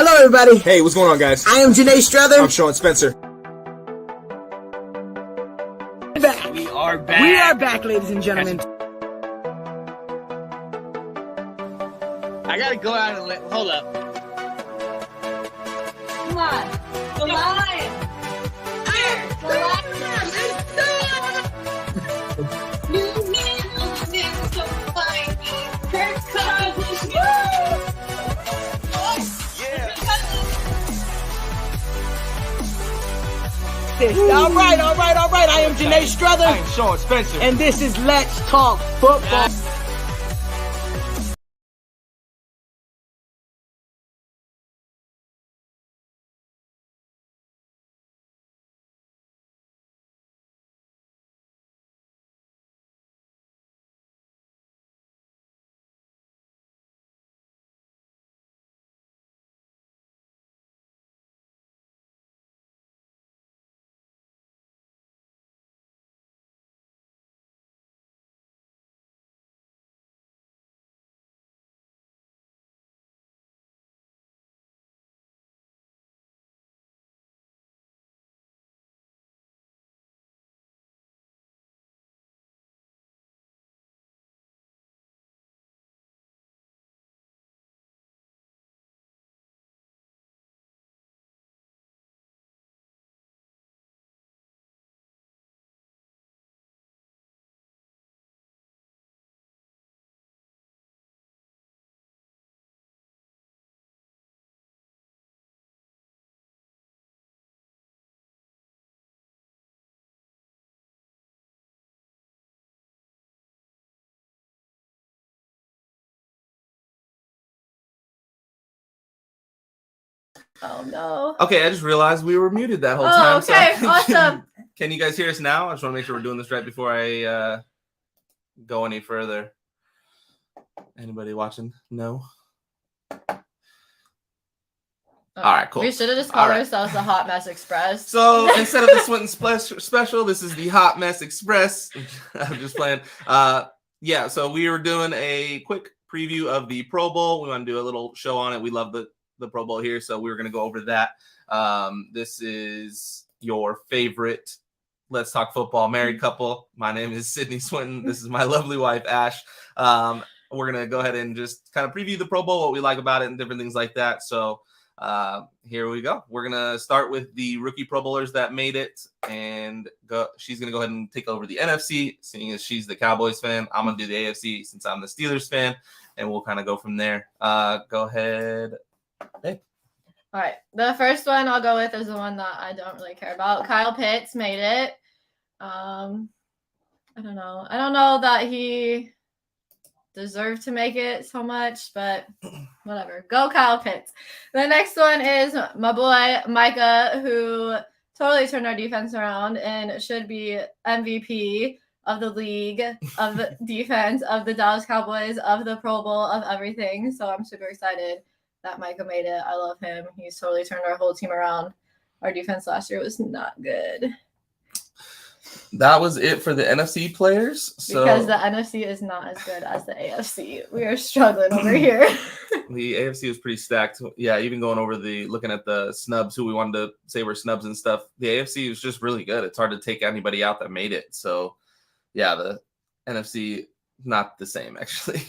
Hello, everybody. Hey, what's going on, guys? I am Janae Strother. I'm Sean Spencer. Back. We are back. We are back, ladies and gentlemen. I gotta go out and hold up. Come on. The line. The line. New man, so funny. Kirk Cousins. All right. I am Janae Strother. I'm Sean Spencer. And this is Let's Talk Football. Oh no. Okay, I just realized we were muted that whole time. Okay, so awesome. Can you guys hear us now? I just want to make sure we're doing this right before I go any further. Anybody watching? No? All right, cool. We should have just called All right. ourselves the Hot Mess Express. So instead of the Swinton Special, this is the Hot Mess Express. I'm just playing. Yeah, so we were doing a quick preview of the Pro Bowl. We want to do a little show on it. We love the Pro Bowl here, so we were going to go over that. This is your favorite Let's Talk Football married couple. My name is Sydney Swinton. This is my lovely wife, Ash. We're going to go ahead and just kind of preview the Pro Bowl, what we like about it, and different things like that. So here we go. We're going to start with the rookie Pro Bowlers that made it, and she's going to go ahead and take over the NFC, seeing as she's the Cowboys fan. I'm going to do the AFC since I'm the Steelers fan, and we'll kind of go from there. Go ahead. Hey. All right. The first one I'll go with is the one that I don't really care about. Kyle Pitts made it. I don't know. I don't know that he deserved to make it so much, but whatever. Go Kyle Pitts. The next one is my boy Micah, who totally turned our defense around and should be MVP of the league, of the defense, of the Dallas Cowboys, of the Pro Bowl, of everything. So I'm super excited that Micah made it. I love him. He's totally turned our whole team around. Our defense last year was not good. That was it for the NFC players. So Because the NFC is not as good as the AFC. We are struggling over here. the AFC was pretty stacked. Yeah, even going over looking at the snubs, who we wanted to say were snubs and stuff. The AFC was just really good. It's hard to take anybody out that made it. So, yeah, the NFC, not the same, actually.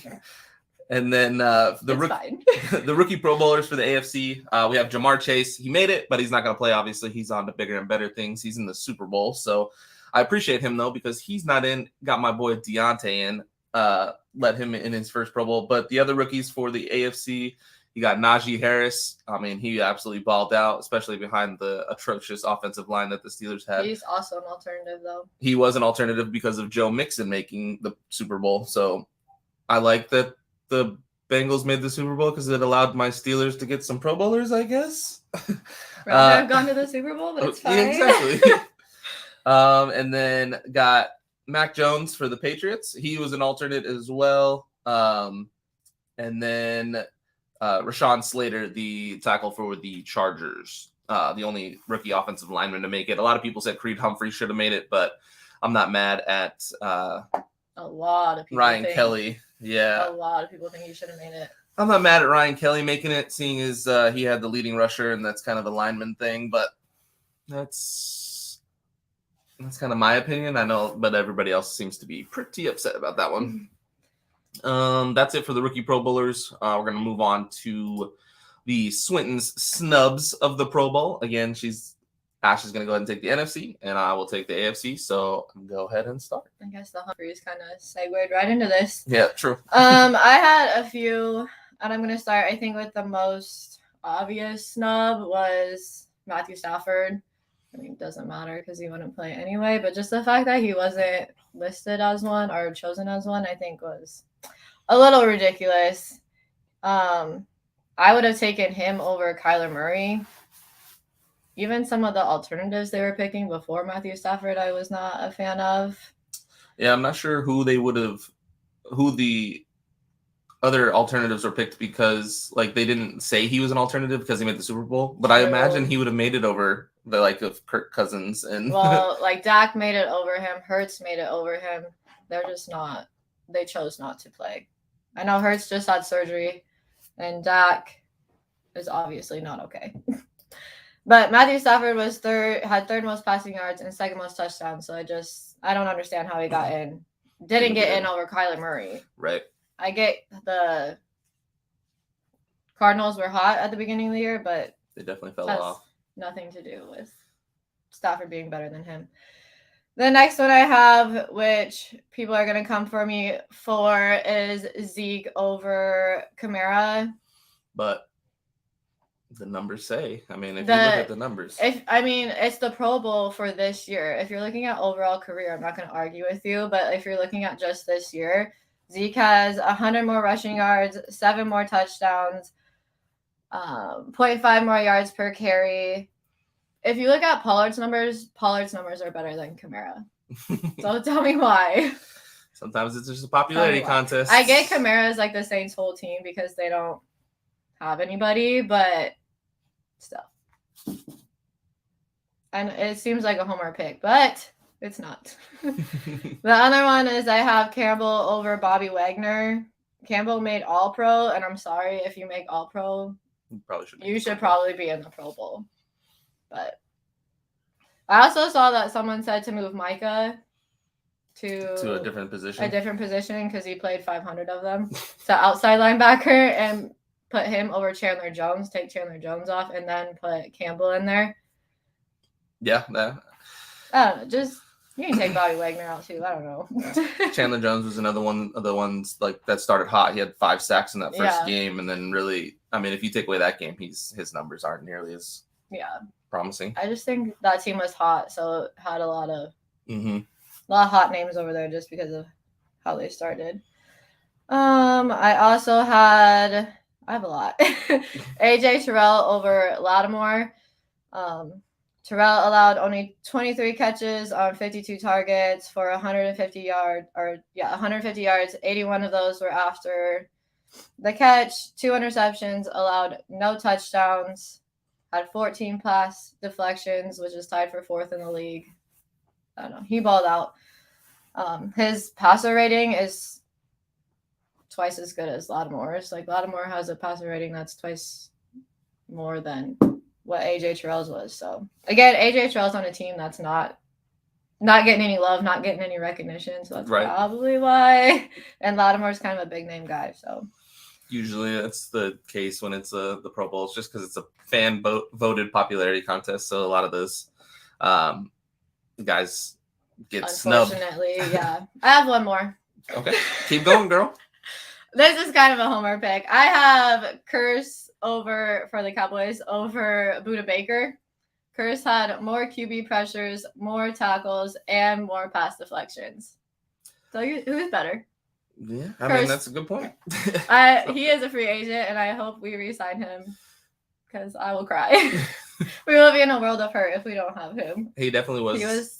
And then the rookie Pro Bowlers for the AFC, we have Jamar Chase. He made it, but he's not going to play, obviously. He's on to bigger and better things. He's in the Super Bowl. So I appreciate him, though, because he's not in. Got my boy Deontay in. Let him in his first Pro Bowl. But the other rookies for the AFC, you got Najee Harris. I mean, he absolutely balled out, especially behind the atrocious offensive line that the Steelers had. He's also an alternative, though. He was an alternative because of Joe Mixon making the Super Bowl. So I like that the Bengals made the Super Bowl because it allowed my Steelers to get some Pro Bowlers, I guess. Rather have gone to the Super Bowl, but it's fine. Yeah, exactly. And then got Mac Jones for the Patriots. He was an alternate as well. And then Rashawn Slater, the tackle for the Chargers, the only rookie offensive lineman to make it. A lot of people said Creed Humphrey should have made it, but I'm not mad at a lot of people Ryan Kelly Yeah. A lot of people think he should have made it. I'm not mad at Ryan Kelly making it, seeing as he had the leading rusher, and that's kind of a lineman thing, but that's kind of my opinion. I know, but everybody else seems to be pretty upset about that one. That's it for the rookie Pro Bowlers. We're going to move on to the Swinton's snubs of the Pro Bowl. Again, Ash is going to go ahead and take the NFC, and I will take the AFC. So go ahead and start. I guess the Humphreys kind of segued right into this. Yeah, true. I had a few, and I'm going to start, I think, with the most obvious snub was Matthew Stafford. I mean, it doesn't matter because he wouldn't play anyway, but just the fact that he wasn't listed as one or chosen as one, I think was a little ridiculous. I would have taken him over Kyler Murray. Even some of the alternatives they were picking before Matthew Stafford, I was not a fan of. Yeah, I'm not sure who the other alternatives were picked because, like, they didn't say he was an alternative because he made the Super Bowl. But I imagine he would have made it over the like of Kirk Cousins and. Well, like Dak made it over him, Hurts made it over him. They're just not. They chose not to play. I know Hurts just had surgery, and Dak is obviously not okay. But Matthew Stafford had third most passing yards and second most touchdowns. So I don't understand how he got in. Didn't get in over Kyler Murray. Right. I get the Cardinals were hot at the beginning of the year, but they definitely fell off. Nothing to do with Stafford being better than him. The next one I have, which people are going to come for me for, is Zeke over Camara. But the numbers say, I mean, if you look at the numbers. It's the Pro Bowl for this year. If you're looking at overall career, I'm not going to argue with you. But if you're looking at just this year, Zeke has 100 more rushing yards, 7 more touchdowns, 0.5 more yards per carry. If you look at Pollard's numbers are better than Camara. So tell me why. Sometimes it's just a popularity contest. I get Camara's like the Saints' whole team because they don't have anybody, but still. And it seems like a homer pick, but it's not. The other one is I have Campbell over Bobby Wagner. Campbell made All-Pro, and I'm sorry if you make All-Pro. You should probably be in the Pro Bowl. But I also saw that someone said to move Micah to a different position. Because he played 500 of them. So outside linebacker and put him over Chandler Jones, take Chandler Jones off, and then put Campbell in there. Yeah. I don't know. Just you can take Bobby Wagner out too. I don't know. Chandler Jones was another one of the ones like that started hot. He had 5 sacks in that first game, and then really, I mean, if you take away that game, his numbers aren't nearly as promising. I just think that team was hot, so it had a lot of hot names over there just because of how they started. I have a lot. AJ Terrell over Lattimore. Terrell allowed only 23 catches on 52 targets for 150 yards. 81 of those were after the catch. 2 interceptions, allowed no touchdowns, had 14 pass deflections, which is tied for 4th in the league. I don't know. He balled out. His passer rating is twice as good as Lattimore's. Like Lattimore has a passer rating that's twice more than what AJ Terrell's was. So again, AJ Terrell's on a team that's not getting any love, not getting any recognition. So that's probably why. And Lattimore's kind of a big name guy. So usually that's the case when it's the Pro Bowl. It's just because it's a fan voted popularity contest. So a lot of those guys get snubbed. Unfortunately, yeah. I have one more. Okay, keep going, girl. This is kind of a homer pick. I have Curse for the Cowboys over Budda Baker. Curse had more QB pressures, more tackles, and more pass deflections. So who's better? Yeah, I mean, that's a good point. He is a free agent, and I hope we re-sign him because I will cry. We will be in a world of hurt if we don't have him. He definitely was. He was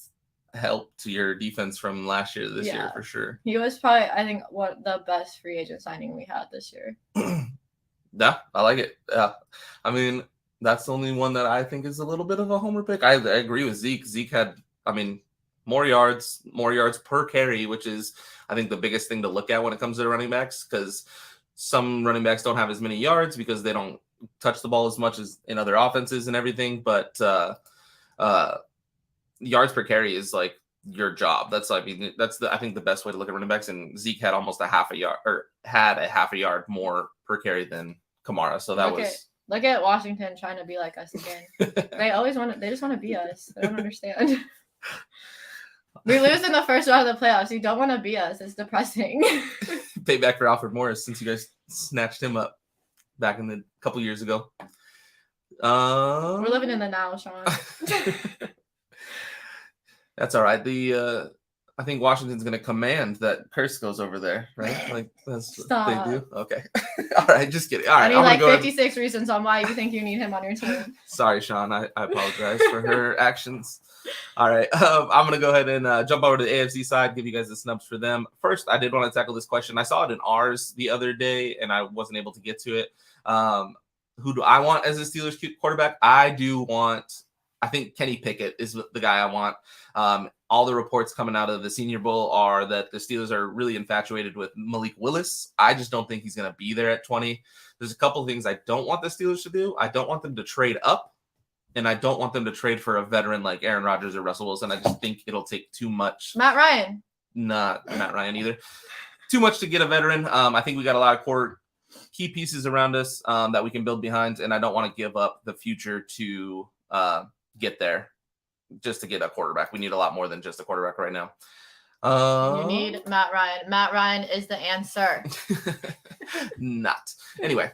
help to your defense from last year to this year for sure. He was probably, I think, the best free agent signing we had this year. Yeah, I like it. Yeah, I mean, that's the only one that I think is a little bit of a homer pick. I agree with Zeke. Zeke had, I mean, more yards per carry, which is, I think, the biggest thing to look at when it comes to running backs, because some running backs don't have as many yards because they don't touch the ball as much as in other offenses and everything. But yards per carry is like your job. That's I think the best way to look at running backs. And Zeke had almost a half a yard more per carry than Camara. So that look at Washington trying to be like us again. They just want to be us. I don't understand. We lose in the first round of the playoffs. You don't want to be us. It's depressing. Payback for Alfred Morris, since you guys snatched him up back in the couple years ago. We're living in the now, Sean. That's all right. I think Washington's going to command that Curse goes over there, right? Like that's Stop. what they do. Okay. All right. Just kidding. All right. I need 56 reasons on why you think you need him on your team. Sorry, Sean. I apologize for her actions. All right. I'm going to go ahead and jump over to the AFC side, give you guys the snubs for them. First, I did want to tackle this question. I saw it in ours the other day, and I wasn't able to get to it. Who do I want as a Steelers quarterback? I think Kenny Pickett is the guy I want. All the reports coming out of the Senior Bowl are that the Steelers are really infatuated with Malik Willis. I just don't think he's going to be there at 20. There's a couple of things I don't want the Steelers to do. I don't want them to trade up, and I don't want them to trade for a veteran like Aaron Rodgers or Russell Wilson. I just think it'll take too much. Matt Ryan. Not Matt Ryan either. Too much to get a veteran. I think we got a lot of core key pieces around us that we can build behind, and I don't want to give up the future to get there just to get a quarterback. We need a lot more than just a quarterback right now. You need Matt Ryan. Matt Ryan is the answer. Not. Anyway,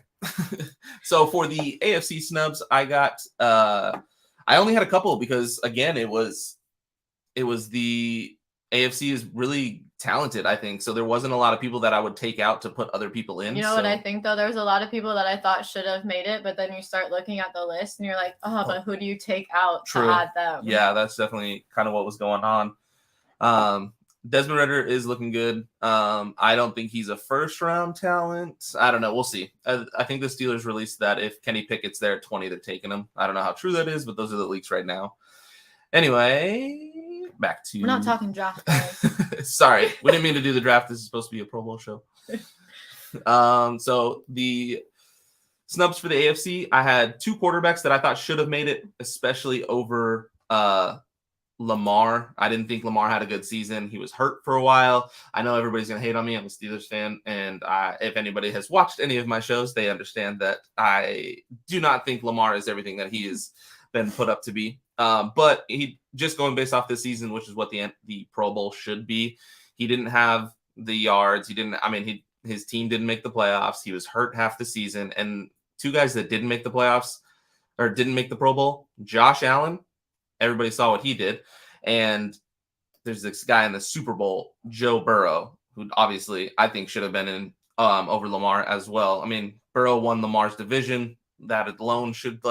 so for the AFC snubs, I got I only had a couple because again, it was the AFC is really talented, I think. So there wasn't a lot of people that I would take out to put other people in. You know what I think, though? There was a lot of people that I thought should have made it, but then you start looking at the list and you're like, but who do you take out to add them? Yeah, that's definitely kind of what was going on. Desmond Ridder is looking good. I don't think he's a first-round talent. I don't know. We'll see. I think the Steelers released that if Kenny Pickett's there at 20, they're taking him. I don't know how true that is, but those are the leaks right now. Anyway, back to... We're not talking draft, guys. Sorry. We didn't mean to do the draft. This is supposed to be a Pro Bowl show. So the snubs for the AFC, I had two quarterbacks that I thought should have made it, especially over Lamar. I didn't think Lamar had a good season. He was hurt for a while. I know everybody's going to hate on me. I'm a Steelers fan, and if anybody has watched any of my shows, they understand that I do not think Lamar is everything that he has been put up to be. But he just going based off this season, which is what the Pro Bowl should be. He didn't have the yards. His team didn't make the playoffs. He was hurt half the season. And two guys that didn't make the playoffs or didn't make the Pro Bowl, Josh Allen, everybody saw what he did. And there's this guy in the Super Bowl, Joe Burrow, who obviously I think should have been in over Lamar as well. I mean, Burrow won Lamar's division. That alone should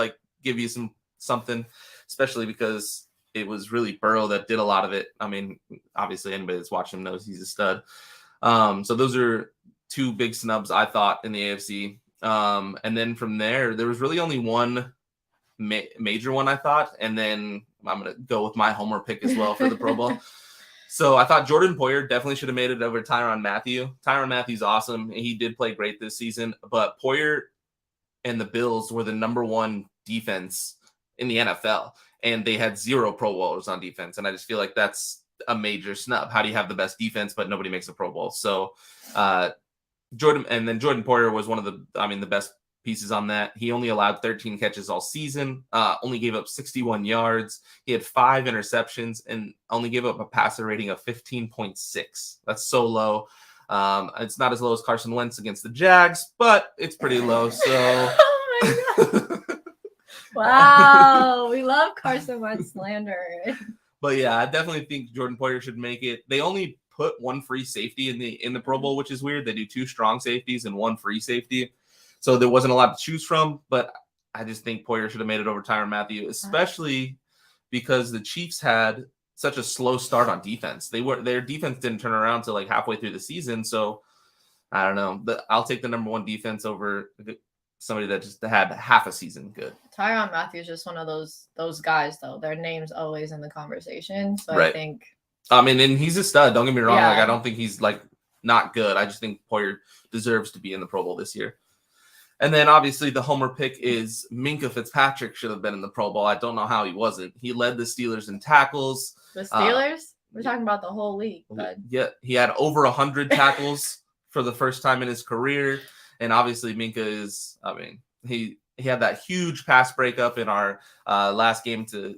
give you something, especially because it was really Burrow that did a lot of it. I mean, obviously anybody that's watching him knows he's a stud. So those are two big snubs I thought in the AFC. And then from there was really only one major one I thought, and then I'm going to go with my homer pick as well for the Pro Bowl. So I thought Jordan Poyer definitely should have made it over Tyron Matthews. Tyron Matthews awesome. He did play great this season, but Poyer and the Bills were the number one defense in the NFL, and they had 0 Pro Bowlers on defense. And I just feel like that's a major snub. How do you have the best defense, but nobody makes a Pro Bowl? So Jordan Poyer was one of the best pieces on that. He only allowed 13 catches all season, only gave up 61 yards. He had 5 interceptions and only gave up a passer rating of 15.6. That's so low. It's not as low as Carson Wentz against the Jags, but it's pretty low. So oh my God. Wow, we love Carson Wentz slander. But yeah, I definitely think Jordan Poyer should make it. They only put 1 free safety in the Pro Bowl, which is weird. They do 2 strong safeties and 1 free safety, so there wasn't a lot to choose from. But I just think Poyer should have made it over Tyron Matthews, especially because the Chiefs had such a slow start on defense. Their defense didn't turn around till halfway through the season. So I don't know. I'll take the number 1 defense over somebody that just had half a season good. Tyron Matthews is just one of those guys, though. Their name's always in the conversation. So right. I think I mean, and he's a stud. Don't get me wrong. Yeah. Like, I don't think he's like not good. I just think Poyer deserves to be in the Pro Bowl this year. And then obviously the homer pick is Minkah Fitzpatrick should have been in the Pro Bowl. I don't know how he wasn't. He led the Steelers in tackles. The Steelers? We're talking about the whole league. But... Yeah, he had over 100 tackles for the first time in his career. And obviously Minkah is, I mean, he had that huge pass breakup in our last game to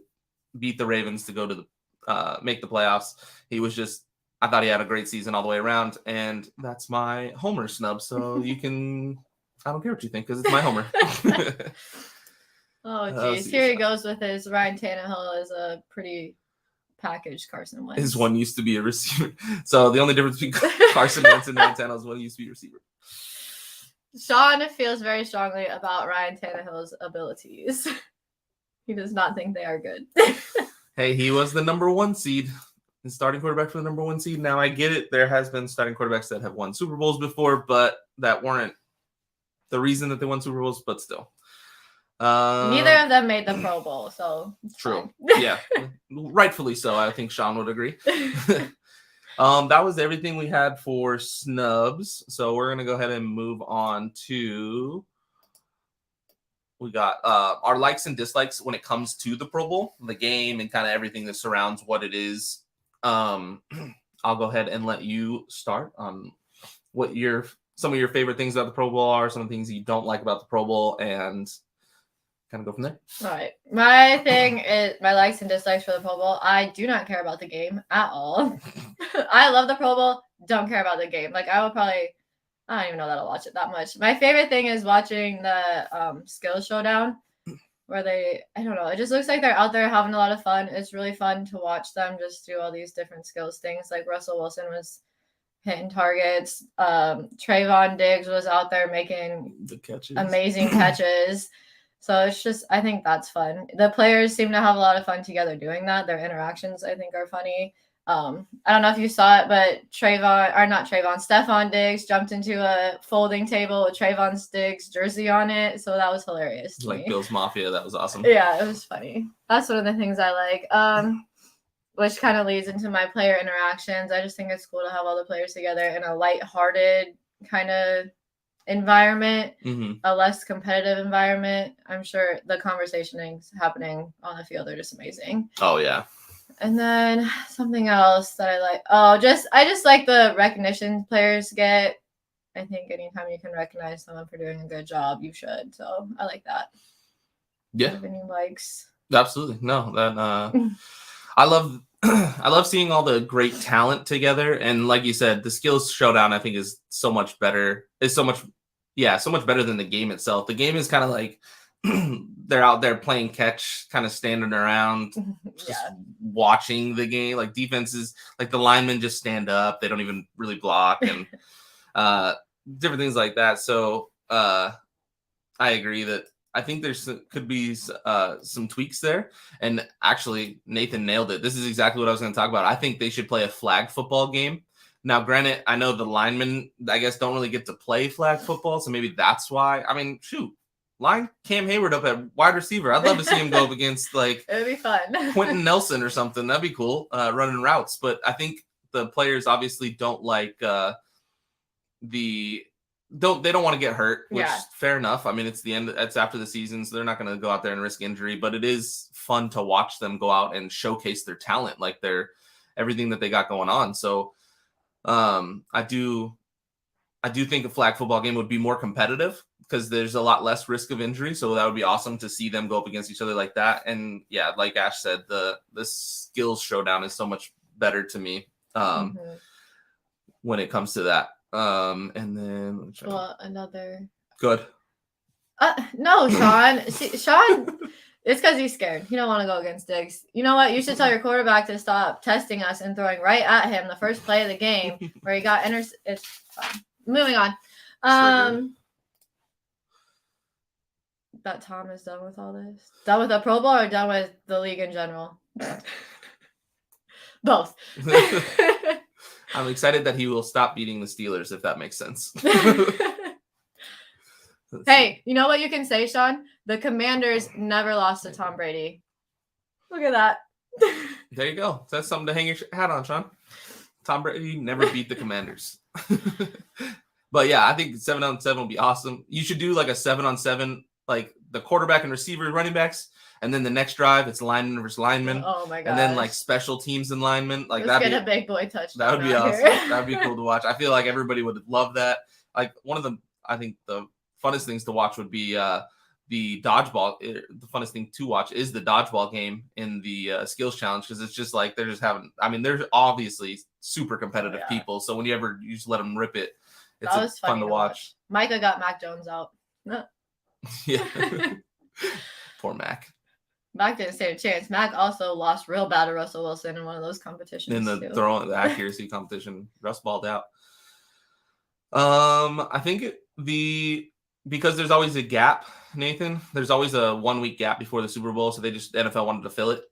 beat the Ravens to go to the make the playoffs. He was just, I thought he had a great season all the way around. And that's my homer snub. So you can, I don't care what you think because it's my homer. Oh, geez. Here he goes with his Ryan Tannehill as a pretty packaged Carson Wentz. His one used to be a receiver. So the only difference between Carson Wentz and Ryan Tannehill is one used to be a receiver. Sean feels very strongly about Ryan Tannehill's abilities. He does not think they are good. Hey, he was the number 1 seed. And starting quarterback for the number 1 seed. Now I get it. There has been starting quarterbacks that have won Super Bowls before, but that weren't the reason that they won Super Bowls, but still. Neither of them made the Pro Bowl, so true. Yeah, rightfully so. I think Sean would agree. That was everything we had for snubs. So we're gonna go ahead and move on to. We got our likes and dislikes when it comes to the Pro Bowl, the game, and kind of everything that surrounds what it is. I'll go ahead and let you start on what some of your favorite things about the Pro Bowl are, some of the things you don't like about the Pro Bowl, and kind of go from there. All right. My thing is my likes and dislikes for the Pro Bowl. I do not care about the game at all. I love the Pro Bowl. Don't care about the game. Like I don't even know that I'll watch it that much. My favorite thing is watching the skills showdown where I don't know. It just looks like they're out there having a lot of fun. It's really fun to watch them just do all these different skills things. Like Russell Wilson was hitting targets. Trayvon Diggs was out there making amazing catches. So it's just, I think that's fun. The players seem to have a lot of fun together doing that. Their interactions, I think, are funny. I don't know if you saw it, but Stephon Diggs jumped into a folding table with Trayvon Diggs' jersey on it. So that was hilarious. Like Bill's Mafia. That was awesome. Yeah, it was funny. That's one of the things I like. Which kind of leads into my player interactions. I just think it's cool to have all the players together in a lighthearted kind of environment, a less competitive environment. I'm sure the conversations happening on the field are just amazing. Oh yeah. And then something else that I like. I just like the recognition players get. I think anytime you can recognize someone for doing a good job, you should. So I like that. Yeah. Do you have any likes? Absolutely. No, that I love seeing all the great talent together. And like you said, the skills showdown I think is so much better. So much better than the game itself. The game is kind of like they're out there playing catch, kind of standing around, just watching the game. Like defenses, like the linemen just stand up. They don't even really block and different things like that. So I agree that I think could be some tweaks there. And actually, Nathan nailed it. This is exactly what I was going to talk about. I think they should play a flag football game. Now, granted, I know the linemen, I guess, don't really get to play flag football, so maybe that's why. I mean, shoot, line Cam Hayward up at wide receiver. I'd love to see him go up against, like, it would be fun. Quentin Nelson or something. That'd be cool, running routes. But I think the players obviously don't like they don't want to get hurt, which fair enough. I mean, it's the end. It's after the season, so they're not going to go out there and risk injury. But it is fun to watch them go out and showcase their talent, like everything that they got going on. So I do think a flag football game would be more competitive because there's a lot less risk of injury. So that would be awesome to see them go up against each other like that. And yeah, like Ash said, the skills showdown is so much better to me when it comes to that. And then another good. No, Sean. Sean, it's because he's scared. He don't want to go against Diggs. You know what? You should tell your quarterback to stop testing us and throwing right at him the first play of the game where he got It's fine. Moving on. That Tom is done with all this. Done with the Pro Bowl or done with the league in general? Both. I'm excited that he will stop beating the Steelers, if that makes sense. Hey, you know what you can say, Sean? The Commanders never lost to Tom Brady. Look at that. There you go. That's something to hang your hat on, Sean. Tom Brady never beat the Commanders. But yeah, I think 7-on-7 would be awesome. You should do like a 7-on-7, like the quarterback and receiver, running backs, and then the next drive it's lineman versus lineman. Oh my god! And then like special teams and linemen. Like let's get a big boy touchdown. That would be awesome. That would be cool to watch. I feel like everybody would love that. Like one of the, I think the funnest things to watch would be the dodgeball. The funnest thing to watch is the dodgeball game in the skills challenge, because it's just like they're just having. I mean, they're obviously super competitive people. So when you just let them rip it, it's fun to watch. Micah got Mac Jones out. Yeah. Poor Mac. Mac didn't stand a chance. Mac also lost real bad to Russell Wilson in one of those competitions. In the throwing, the accuracy competition, Russ balled out. I think because there's always a gap, Nathan. There's always a 1 week gap before the Super Bowl, so the NFL wanted to fill it.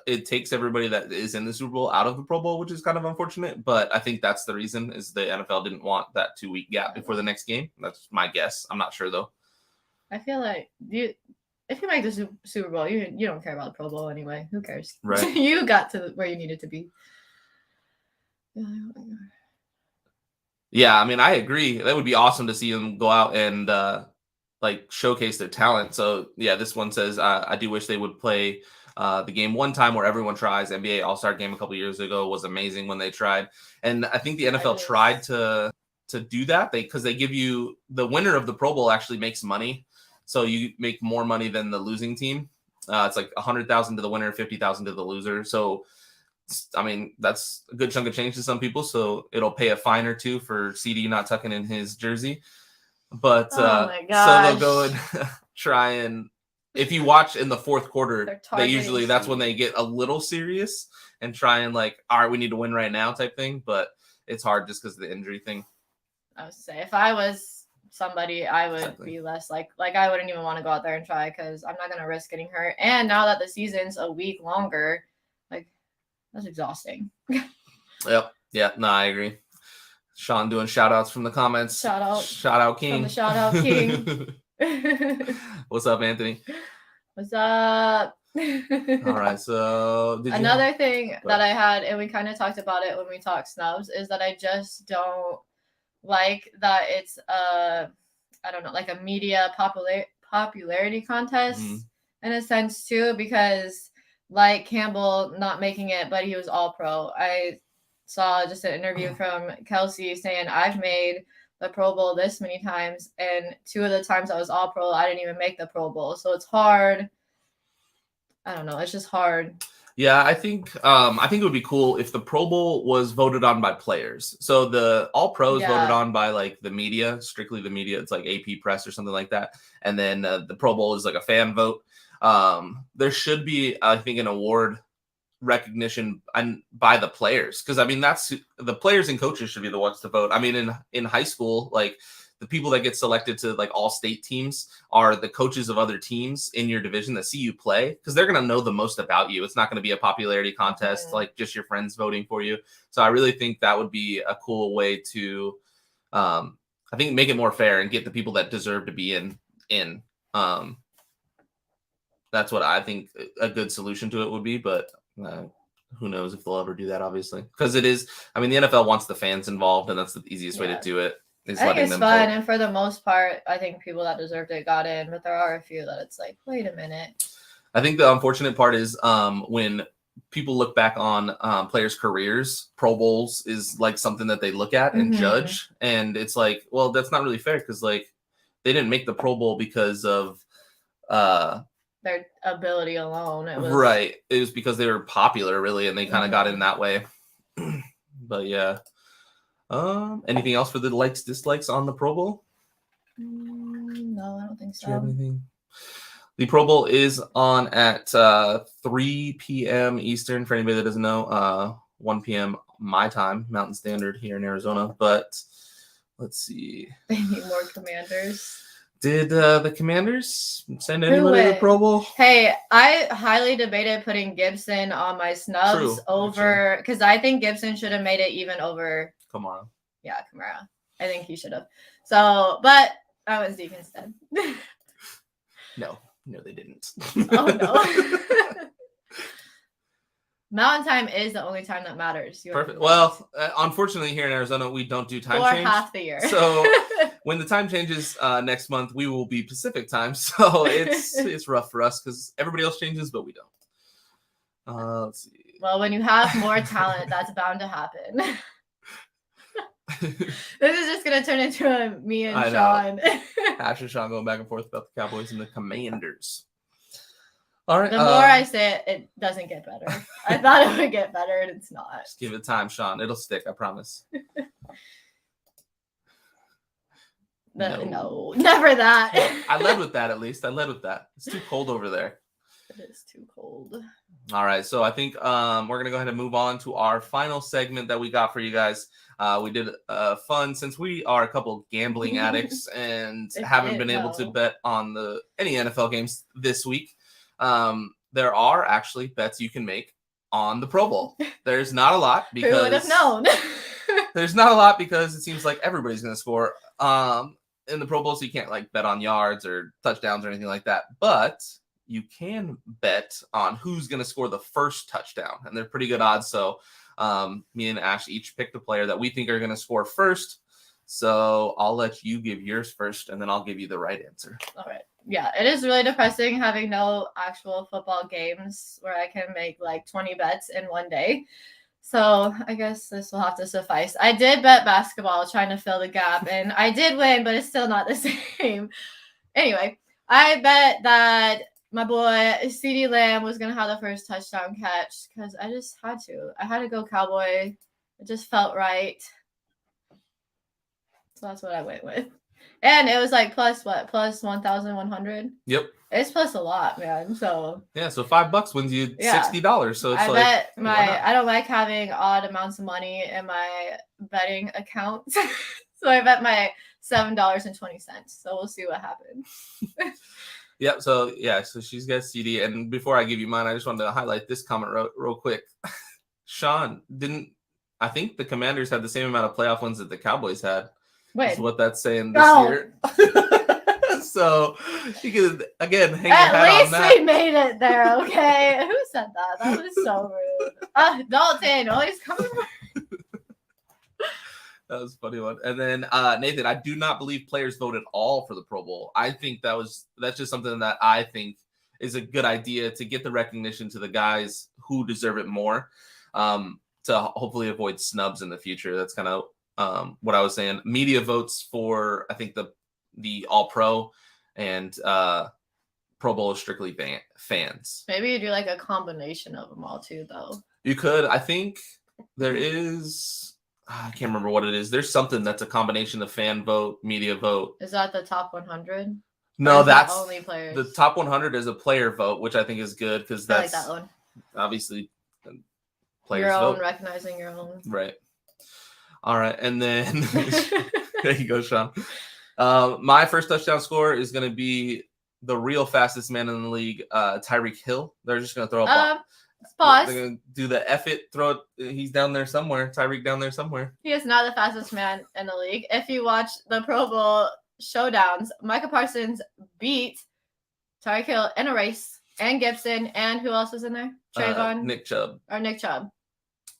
It takes everybody that is in the Super Bowl out of the Pro Bowl, which is kind of unfortunate. But I think that's the reason, is the NFL didn't want that 2 week gap before the next game. That's my guess. I'm not sure though. I feel like if you make the Super Bowl, you don't care about the Pro Bowl anyway. Who cares? Right. You got to where you needed to be. Yeah, I mean, I agree. That would be awesome to see them go out and like showcase their talent. So yeah, this one says I do wish they would play the game one time where everyone tries. NBA All-Star game a couple years ago was amazing when they tried, and I think the NFL tried to do that because they give you the winner of the Pro Bowl actually makes money. So you make more money than the losing team. It's like $100,000 to the winner, $50,000 to the loser. So, I mean, that's a good chunk of change to some people. So it'll pay a fine or two for CD not tucking in his jersey. But so they'll go and try and, if you watch in the fourth quarter, that's when they get a little serious and try and like, all right, we need to win right now type thing. But it's hard just because of the injury thing. I would say if I was somebody, I would be less like I wouldn't even want to go out there and try, because I'm not going to risk getting hurt. And now that the season's a week longer, like, that's exhausting. Yep. Yeah. No, I agree. Sean doing shout outs from the comments. Shout out King. From the shout out King. What's up, Anthony? What's up? All right. So another thing that I had, and we kind of talked about it when we talked snubs, is that I just don't like that it's I don't know, like a media popularity contest in a sense too, because like Campbell not making it, but he was all pro. I saw just an interview from Kelsey saying, I've made the Pro Bowl this many times, and 2 of the times I was all pro, I didn't even make the Pro Bowl. So it's hard. I don't know. It's just hard. Yeah, I think it would be cool if the Pro Bowl was voted on by players. So the All Pros voted on by like the media, strictly the media. It's like AP Press or something like that. And then the Pro Bowl is like a fan vote. There should be, I think, an award recognition by the players, because I mean that's the players and coaches should be the ones to vote. I mean, in high school, like the people that get selected to like all state teams are the coaches of other teams in your division that see you play, because they're going to know the most about you. It's not going to be a popularity contest, like just your friends voting for you. So I really think that would be a cool way to, I think, make it more fair and get the people that deserve to be in. That's what I think a good solution to it would be, but who knows if they'll ever do that, obviously, because it is, I mean, the NFL wants the fans involved, and that's the easiest way to do it. I think it's fun, and for the most part, I think people that deserved it got in, but there are a few that it's like, wait a minute. I think the unfortunate part is when people look back on players' careers, Pro Bowls is like something that they look at and judge, and it's like, well, that's not really fair, because like they didn't make the Pro Bowl because of their ability alone. It was because they were popular, really, and they kind of got in that way. But yeah. Anything else for the likes, dislikes on the Pro Bowl? No, I don't think so. Do you have anything? The Pro Bowl is on at 3 p.m. Eastern, for anybody that doesn't know. 1 p.m. my time, Mountain Standard here in Arizona. But let's see. They need more Commanders. Did the Commanders send anybody to the Pro Bowl? Hey, I highly debated putting Gibson on my snubs over, because I think Gibson should have made it even over Camara. Yeah, Camara. I think he should have. So, but I went Zeke instead. No, they didn't. Oh, no. Mountain time is the only time that matters. Perfect. Well, unfortunately, here in Arizona, we don't do time for change. half the year. So when the time changes next month, we will be Pacific time. So it's rough for us because everybody else changes, but we don't. Let's see. Well, when you have more talent, that's bound to happen. This is just gonna turn into a me and Sean. Ash and Sean going back and forth about the Cowboys and the Commanders. All right. The more I say it, it doesn't get better. I thought it would get better, and it's not. Just give it time, Sean. It'll stick. I promise. No, never that. I led with that, at least. I led with that. It's too cold over there. It is too cold. All right. So I think we're going to go ahead and move on to our final segment that we got for you guys. We did fun since we are a couple of gambling addicts and haven't been able to bet on any NFL games this week. There are actually bets you can make on the Pro Bowl. There's not a lot because who would have known? There's not a lot because it seems like everybody's going to score in the Pro Bowl, so you can't like bet on yards or touchdowns or anything like that. But you can bet on who's going to score the first touchdown, and they're pretty good odds. So me and Ash each picked a player that we think are going to score first. So I'll let you give yours first, and then I'll give you the right answer. All right. Yeah, it is really depressing having no actual football games where I can make like 20 bets in one day. So I guess this will have to suffice. I did bet basketball trying to fill the gap, and I did win, but it's still not the same. Anyway, I bet that my boy CeeDee Lamb was going to have the first touchdown catch because I just had to. I had to go Cowboy. It just felt right. So that's what I went with. And it was like plus 1,100? Yep. It's plus a lot, man. So yeah, so $5 wins you $60. So it's I don't like having odd amounts of money in my betting account. So I bet my $7.20. So we'll see what happens. Yep. So she's got CD. And before I give you mine, I just wanted to highlight this comment real quick. Sean, I think the Commanders had the same amount of playoff wins that the Cowboys had. Wait. Is what that's saying this year. So you can again hang your hat on that. At least we made it there, okay? Who said that? That was so rude. Dalton, always coming. That was a funny one. And then Nathan, I do not believe players vote at all for the Pro Bowl. I think that's just something that I think is a good idea to get the recognition to the guys who deserve it more, to hopefully avoid snubs in the future. That's kind of what I was saying. Media votes for, I think, the All-Pro and Pro Bowl is strictly fans. Maybe you do like a combination of them all too, though. You could. I think there is. I can't remember what it is. There's something that's a combination of fan vote, media vote. Is that the top 100? No, that's only players. The top 100 is a player vote, which I think is good because that's like that one. Obviously players your own vote. Recognizing your own. Right. All right, and then there you go, Sean. My first touchdown scorer is going to be the real fastest man in the league, Tyreek Hill. They're just going to throw a pause. They're going to do the throw it. He's down there somewhere. Tyreek down there somewhere. He is not the fastest man in the league. If you watch the Pro Bowl showdowns, Micah Parsons beat Tyreek Hill in a race, and Gibson, and who else was in there? Trayvon? Nick Chubb.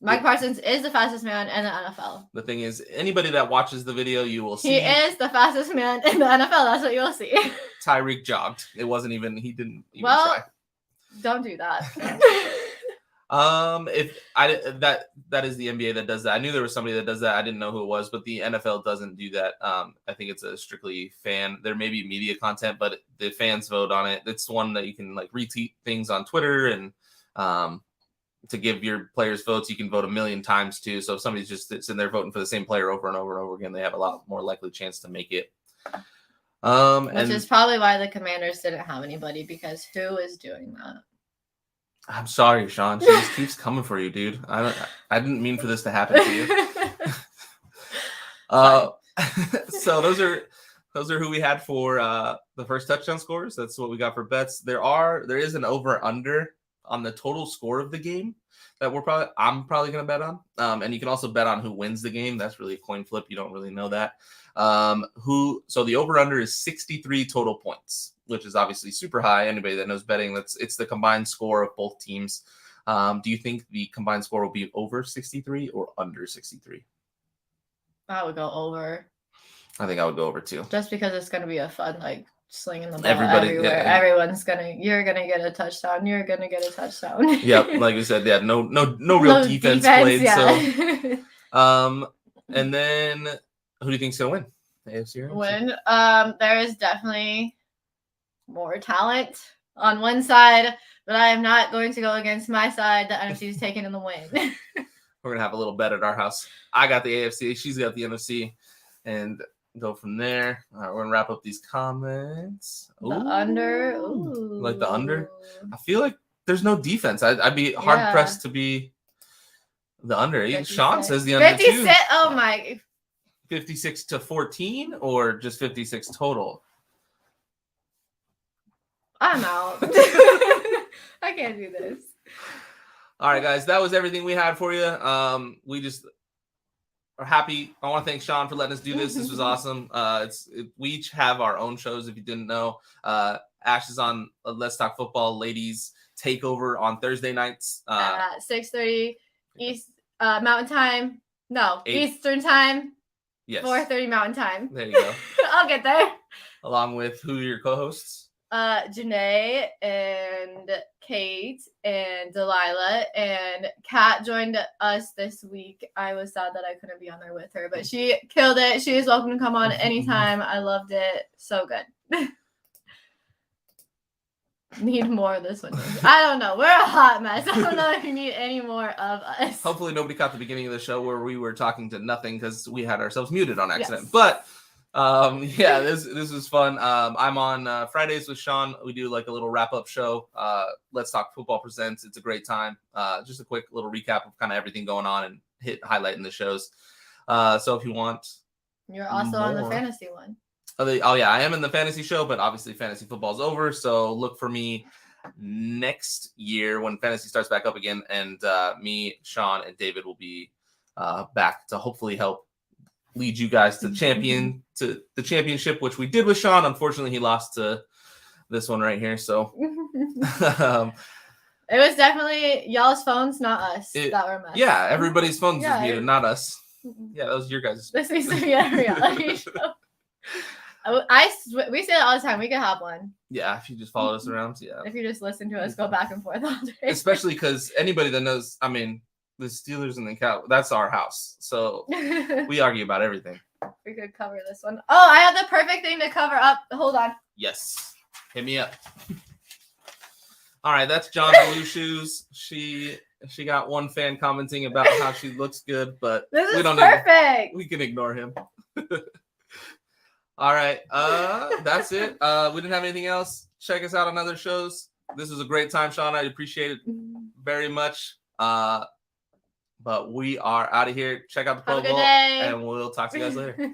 Mike Parsons is the fastest man in the NFL. The thing is, anybody that watches the video, you will see. He is the fastest man in the NFL. That's what you'll see. Tyreek jogged. He didn't even try. Don't do that. If that is the NBA that does that. I knew there was somebody that does that. I didn't know who it was, but the NFL doesn't do that. I think it's a strictly fan. There may be media content, but the fans vote on it. It's one that you can like retweet things on Twitter and to give your players votes. You can vote 1,000,000 times too. So if somebody's just sitting there voting for the same player over and over and over again, they have a lot more likely chance to make it. Which is probably why the Commanders didn't have anybody, because who is doing that? I'm sorry, Sean. She just keeps coming for you, dude. I didn't mean for this to happen to you. So those are who we had for the first touchdown scores. That's what we got for bets. There is an over under on the total score of the game that I'm probably going to bet on. And you can also bet on who wins the game. That's really a coin flip. You don't really know that. So the over under is 63 total points, which is obviously super high. Anybody that knows betting, it's the combined score of both teams. Do you think the combined score will be over 63 or under 63? I would go over. I think I would go over too. Just because it's going to be a fun, like, slinging the ball Everybody, everywhere. yeah, You're going to get a touchdown. You're going to get a touchdown. Yep, like you said, yeah, no real defense played. Yeah. So, and then who do you think's going to win? AFC or NFC? There is definitely more talent on one side, but I am not going to go against my side. The NFC is taking in the win. We're going to have a little bet at our house. I got the AFC. She's got the NFC. And go from there. All right, we're going to wrap up these comments. The under. Ooh. Like the under? I feel like there's no defense. I'd be hard-pressed to be the under. Even Sean says the under 56. too. Oh, my. 56-14 or just 56 total? I'm out. I can't do this. All right, guys, that was everything we had for you. We just are happy. I want to thank Sean for letting us do this. This was awesome. We each have our own shows. If you didn't know, Ash is on Let's Talk Football Ladies Takeover on Thursday nights at 6:30 East Mountain Time. No, 8. Eastern Time. Yes. 4:30 Mountain Time. There you go. I'll get there. Along with who are your co-hosts? Janae and Kate and Delilah, and Kat joined us this week. I was sad that I couldn't be on there with her, but she killed it. She is welcome to come on anytime. I loved it. So good. Need more of this one. I don't know. We're a hot mess. I don't know if you need any more of us. Hopefully nobody caught the beginning of the show where we were talking to nothing because we had ourselves muted on accident. Yes. But this was fun. I'm on Fridays with Sean. We do like a little wrap-up show. Let's Talk Football Presents. It's a great time. Just a quick little recap of kind of everything going on and highlighting the shows. So if you want, you're also on the fantasy one. Oh yeah, I am in the fantasy show, but obviously fantasy football's over. So look for me next year when fantasy starts back up again, and me, Sean, and David will be back to hopefully help lead you guys to the championship, which we did with Sean. Unfortunately, he lost to this one right here. So it was definitely y'all's phones, not us, that were messed. Yeah, everybody's phones was muted, not us. Yeah, that was your guys'. This needs to be a reality show. We say it all the time. We could have one. Yeah, if you just follow us around. Yeah. If you just listen to us go back and forth all day. Especially because anybody that knows, I mean, the Steelers and the Cowboys, that's our house. So we argue about everything. We could cover this one. Oh, I have the perfect thing to cover up. Hold on. Yes. Hit me up. All right, that's John Blue Shoes. She got one fan commenting about how she looks good, but this is perfect. We can ignore him. All right, that's it. We didn't have anything else. Check us out on other shows. This was a great time, Sean. I appreciate it very much. But we are out of here. Check out the Pro Bowl, and we'll talk to you guys later.